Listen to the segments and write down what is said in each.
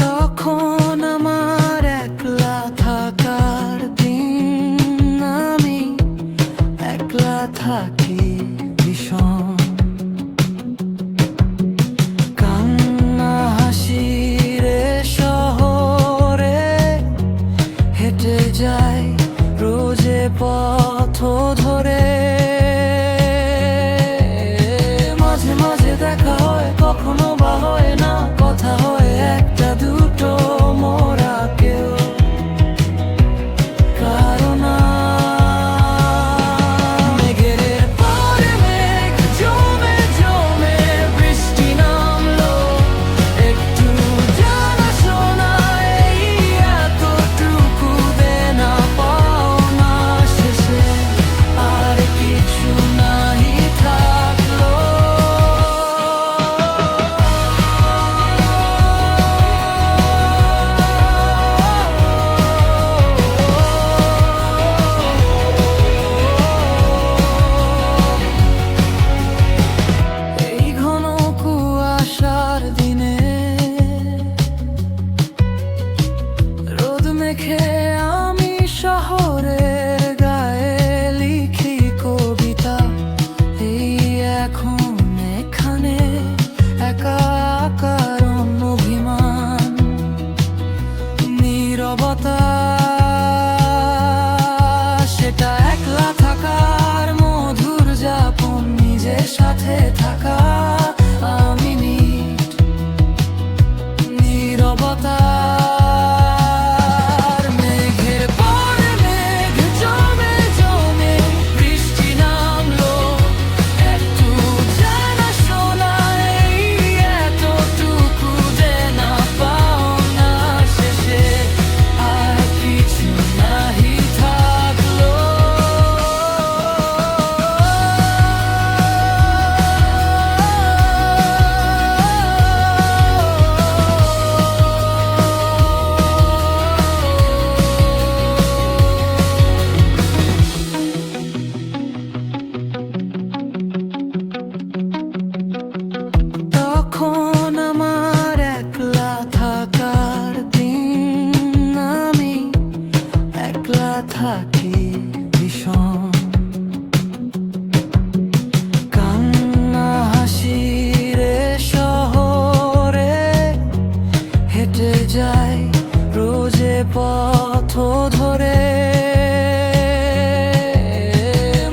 তখন আমার একলা থাকার দিন, আমি একলা থাকি ভীষণ। কান্না হাসির শহরে হেঁটে যাই রোজে পথ ধরে। মাঝে মাঝে দেখা হয়, কখনো বা হয় না, কথা হয় একটা দুটো, মোরা কেউ কারো না। মেঘের পরে মেঘ জমে জমে বৃষ্টি নামলো, একটু জানাশোনা এই এতটুকু দেনা পাওনা শেষে আর কিছু নাই থাকলো। এই ঘন কুয়াশার দিনে রোদ মেখে আমি শহরের গায়ে লিখি কবিতা। এই এখন এখানে একা কারণ অভিমান, নীরবতা সেটা একলা থাকার মধুর যাপন, নিজের সাথে থাকা আমি নীরবতার। মেঘের পরে মেঘ জমে জমে বৃষ্টি নামলো, একটু জানাশোনা এই এতটুকু দেনা পাওনা শেষে আর কিছু নাহি থাকলো। তখন আমার একলা থাকার দিন, আমি একলা থাকি ভীষণ। কান্না হাসির শহরে হেঁটে যাই রোজে পথ ধরে।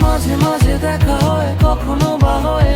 মাঝে মাঝে দেখা হয়, কখনো বা হয়